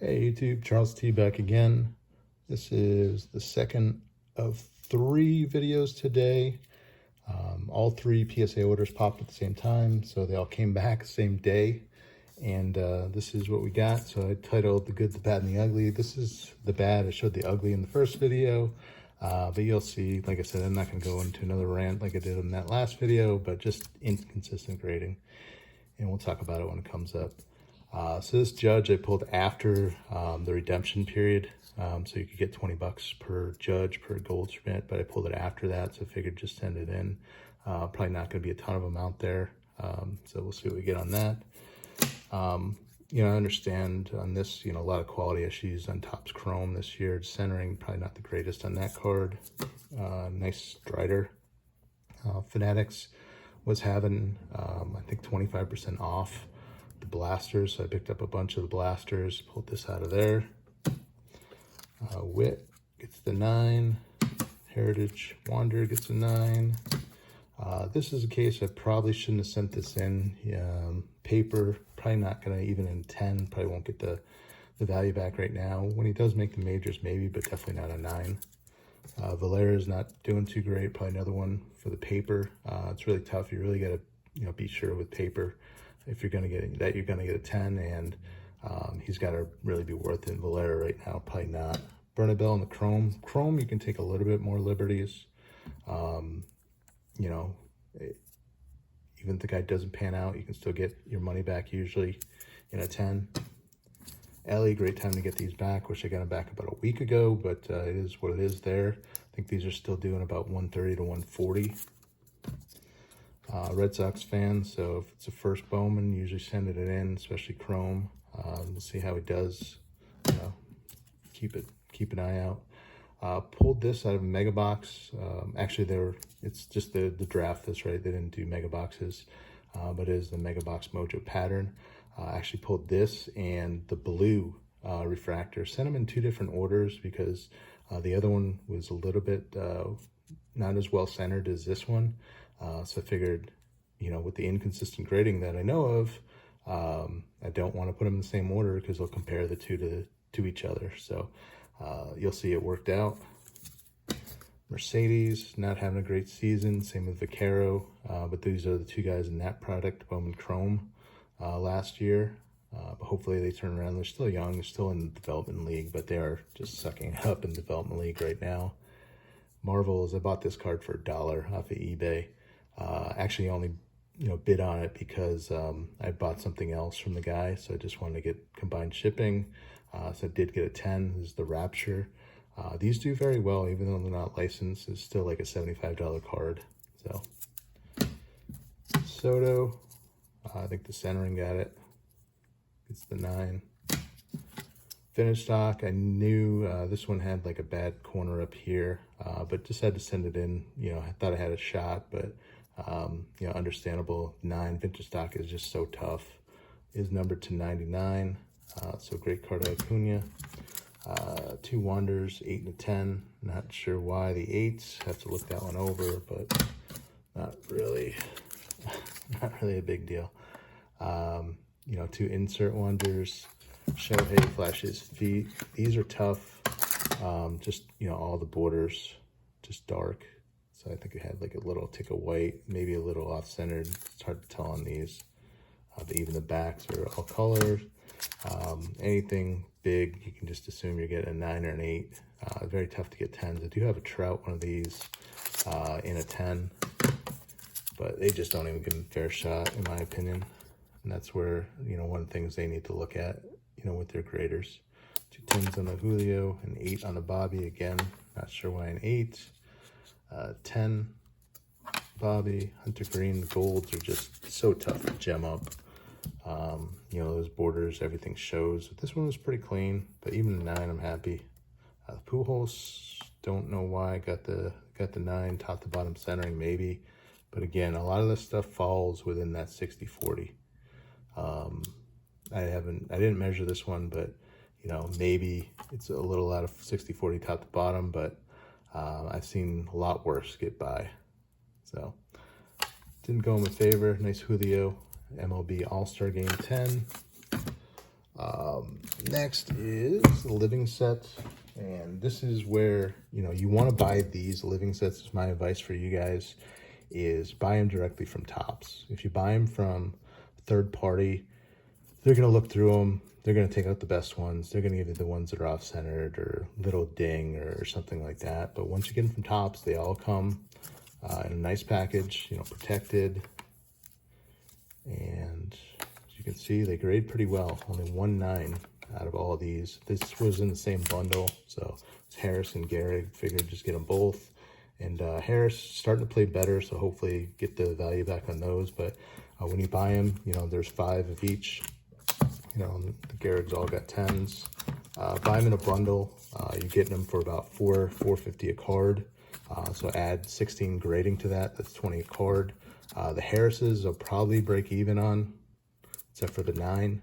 Hey YouTube, Charles T back again. This is the second of 3 videos today. All 3 PSA orders popped at the same time, so they all came back the same day. And this is what we got. So I titled The Good, the Bad, and the Ugly. This is the bad. I showed the ugly in the first video. But you'll see, like I said, I'm not going to go into another rant like I did in that last video, but just inconsistent grading. And we'll talk about it when it comes up. So this Judge I pulled after the redemption period, so you could get 20 bucks per Judge per Goldschmidt, but I pulled it after that, so I figured just send it in. Probably not going to be a ton of them out there, so we'll see what we get on that. You know, I understand on this, you know, a lot of quality issues on Topps Chrome this year. Centering probably not the greatest on that card. Nice Strider. Fanatics was having, I think 25% off the blasters, so I picked up a bunch of the blasters, pulled this out of there. Wit gets the 9. Heritage Wander gets a 9. This is a case I probably shouldn't have sent this in. Paper, probably not going to, even in 10, probably won't get the value back right now. When he does make the majors, maybe, but definitely not a 9. Valera's not doing too great, probably another one for the paper. It's really tough. You really got to, you know, be sure with paper if you're going to get that, you're going to get a 10, and he's got to really be worth it. Valera right now, probably not. Bernabell in the Chrome, you can take a little bit more liberties. You know, even if the guy doesn't pan out, you can still get your money back usually in a 10. Ellie, great time to get these back. Wish I got them back about a week ago, but it is what it is there. I think these are still doing about 130 to 140. Red Sox fan, so if it's a first Bowman, usually sending it in, especially Chrome. We'll see how he does. You know, keep an eye out. Pulled this out of a mega box. Actually, it's just the draft this, right? They didn't do mega boxes, but it is the mega box mojo pattern. Actually pulled this and the blue refractor. Sent them in 2 different orders because the other one was a little bit not as well centered as this one. So I figured, you know, with the inconsistent grading that I know of, I don't want to put them in the same order because they'll compare the two to each other. So you'll see it worked out. Mercedes, not having a great season. Same with Vaquero, but these are the 2 guys in that product, Bowman Chrome, last year. But hopefully they turn around. They're still young. They're still in the development league, but they are just sucking it up in development league right now. Marvels, I bought this card for $1 off of eBay. Actually only, you know, bid on it because I bought something else from the guy, so I just wanted to get combined shipping. So I did get a 10. This is the Rapture. These do very well, even though they're not licensed. It's still like a $75 card. So Soto, I think the centering got it. It's the 9. Finished stock, I knew this one had like a bad corner up here, but just had to send it in. You know, I thought I had a shot, but you know, understandable. 9 vintage stock is just so tough. Is numbered to 99, so great card out of Acuna. 2 Wanders, 8 and a 10. Not sure why the 8s. Have to look that one over, but not really a big deal. You know, 2 Insert Wonders. Shohei flashes feet. These are tough. Just, you know, all the borders just dark. So I think it had like a little tick of white, maybe a little off-centered. It's hard to tell on these. But even the backs are all colored. Anything big, you can just assume you're getting a 9 or an 8. Very tough to get 10s. I do have a Trout, one of these, in a 10. But they just don't even give them a fair shot, in my opinion. And that's where, you know, one of the things they need to look at, you know, with their graders. 2 10s on the Julio, an 8 on the Bobby. Again, not sure why an 8. 10 Bobby. Hunter Green, the golds are just so tough to gem up. You know, those borders, everything shows. But this one was pretty clean, but even a 9, I'm happy. Pujols, don't know why I got the 9, top to bottom centering, maybe. But again, a lot of this stuff falls within that 60-40. I didn't measure this one, but you know, maybe it's a little out of 60-40 top to bottom, but I've seen a lot worse get by. So didn't go in my favor. Nice Julio MLB All-Star Game 10. Next is the living set, and this is where, you know, you want to buy these living sets. My advice for you guys is buy them directly from Topps. If you buy them from third party, they're going to look through them. They're going to take out the best ones. They're going to give you the ones that are off-centered or little ding or something like that. But once you get them from Topps, they all come in a nice package, you know, protected. And as you can see, they grade pretty well. Only 1.9 out of all of these. This was in the same bundle, so it's Harris and Gehrig. Figured just get them both. And Harris starting to play better, so hopefully get the value back on those. But when you buy them, you know, there's 5 of each. You know, the Gehrig's all got 10s. Buy them in a bundle. You're getting them for about $4.50 a card. So add 16 grading to that. That's 20 a card. The Harris's will probably break even on, except for the 9.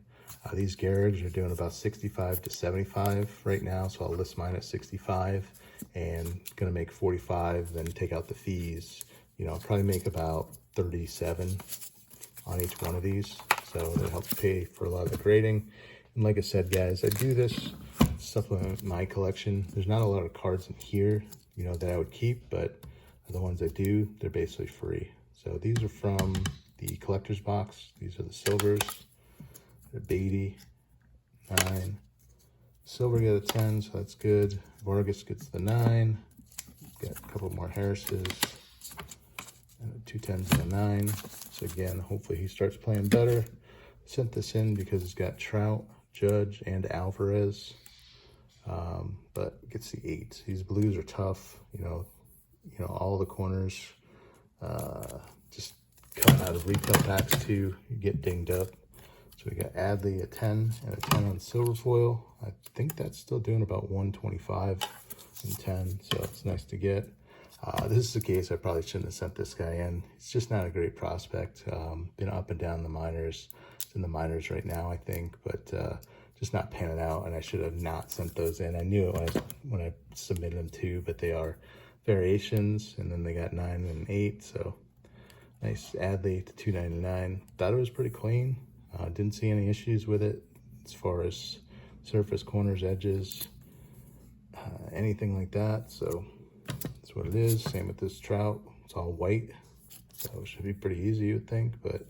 These Gehrig's are doing about 65 to 75 right now, so I'll list mine at 65 and gonna make 45, then take out the fees. You know, probably make about 37 on each one of these, so it helps pay for a lot of the grading. And like I said, guys, I do this to supplement my collection. There's not a lot of cards in here, you know, that I would keep, but the ones I do, they're basically free. So these are from the collector's box. These are the silvers. The Beatty, 9. Silver got a 10, so that's good. Vargas gets the 9. Got a couple more Harris's. And 2 10s and a 9. So again, hopefully he starts playing better. Sent this in because it's got Trout, Judge, and Alvarez. But gets the 8. These blues are tough. You know, all the corners just cut out of retail packs too. You get dinged up. So we got Adley, a 10, and a 10 on silver foil. I think that's still doing about 125 and 10, so it's nice to get. This is the case I probably shouldn't have sent this guy in. It's just not a great prospect. Been up and down the minors. It's in the minors right now, I think, but just not panning out, and I should have not sent those in. I knew it when I submitted them too, but they are variations, and then they got 9 and 8, so nice Adley to 299. Thought it was pretty clean. Didn't see any issues with it as far as surface, corners, edges, anything like that. So that's what it is. Same with this Trout. It's all white, so it should be pretty easy, you would think, but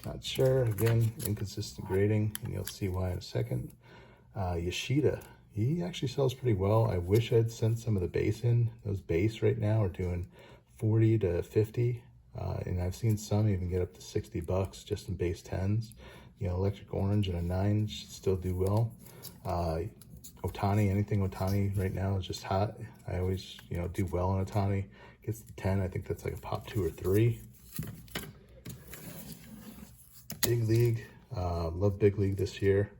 not sure. Again, inconsistent grading, and you'll see why in a second. Yoshida, he actually sells pretty well. I wish I'd sent some of the base in. Those base right now are doing 40 to 50. And I've seen some even get up to $60 just in base 10s. You know, electric orange and a 9 should still do well. Ohtani, anything Ohtani right now is just hot. I always, you know, do well on Ohtani. Gets the 10, I think that's like a pop 2 or 3. Big League, love Big League this year.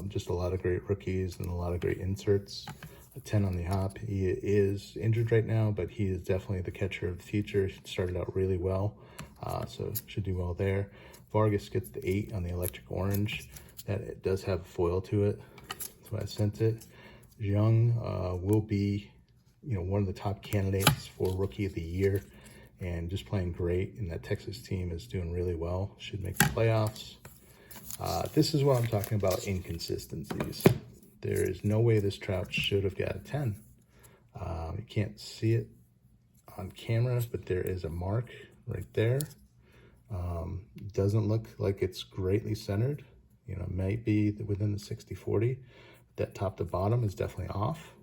Just a lot of great rookies and a lot of great inserts. A 10 on the hop. He is injured right now, but he is definitely the catcher of the future. He started out really well, so should do well there. Vargas gets the 8 on the electric orange. That it does have a foil to it. That's why I sent it. Jung will be, you know, one of the top candidates for Rookie of the Year, and just playing great. And that Texas team is doing really well. Should make the playoffs. This is what I'm talking about, inconsistencies. There is no way this Trout should have got a 10. You can't see it on camera, but there is a mark right there. Doesn't look like it's greatly centered. You know, might be within the 60-40. That top to bottom is definitely off.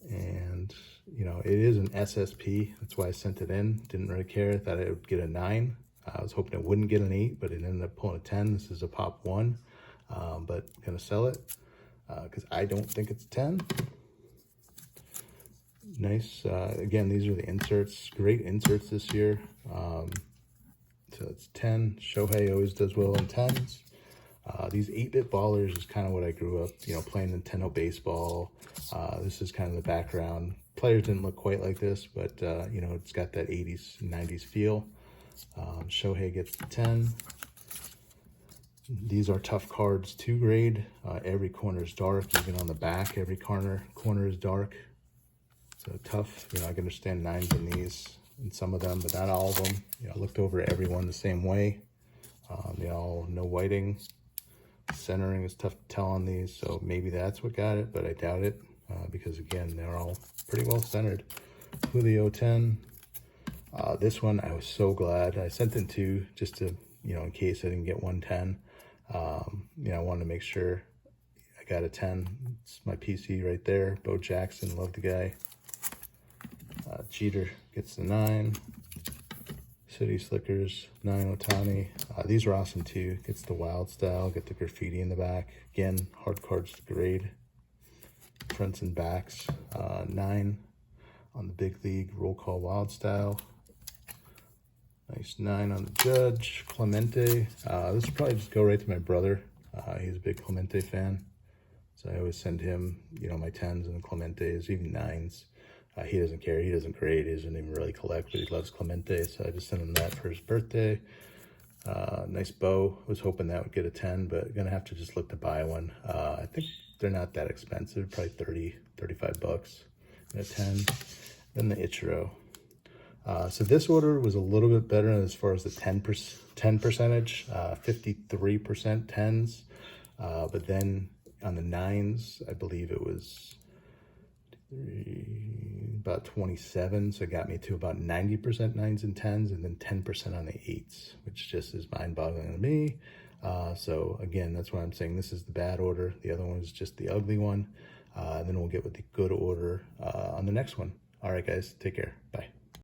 And, you know, it is an SSP. That's why I sent it in. Didn't really care. Thought it would get a 9. I was hoping it wouldn't get an 8, but it ended up pulling a 10. This is a pop 1. But gonna sell it because I don't think it's 10. Nice. Again, these are the inserts. Great inserts this year. So it's 10. Shohei always does well in 10s. These 8-bit ballers is kind of what I grew up, you know, playing Nintendo baseball. This is kind of the background. Players didn't look quite like this, but you know, it's got that 80s and 90s feel. Shohei gets the 10. These are tough cards to grade. Every corner is dark, even on the back, every corner is dark. So tough, you know, I can understand 9s in these, in some of them, but not all of them. You know, I looked over every one the same way. They all, no whiting. Centering is tough to tell on these, so maybe that's what got it, but I doubt it, because again, they're all pretty well centered. Julio 10. This one, I was so glad. I sent in 2 just to, in case I didn't get 110. I wanted to make sure I got a 10. It's my PC right there. Bo Jackson, love the guy. Jeter gets the 9. City Slickers, 9 Otani. These are awesome too. Gets the wild style, get the graffiti in the back. Again, hard cards to grade. Fronts and backs. 9 on the big league, roll call wild style. Nice 9 on the Judge. Clemente. This will probably just go right to my brother. He's a big Clemente fan. So I always send him, my 10s and the Clementes, even 9s. He doesn't care. He doesn't grade. He doesn't even really collect, but he loves Clemente. So I just sent him that for his birthday. Nice bow. I was hoping that would get a 10, but gonna have to just look to buy one. I think they're not that expensive, probably 30, 35 bucks and a 10. Then the Ichiro. So this order was a little bit better as far as the 10 percentage, 53% 10s. But then on the 9s, I believe it was about 27, so it got me to about 90% 9s and 10s, and then 10% on the 8s, which just is mind-boggling to me. So again, that's why I'm saying this is the bad order. The other one is just the ugly one. And then we'll get with the good order on the next one. All right, guys, take care. Bye.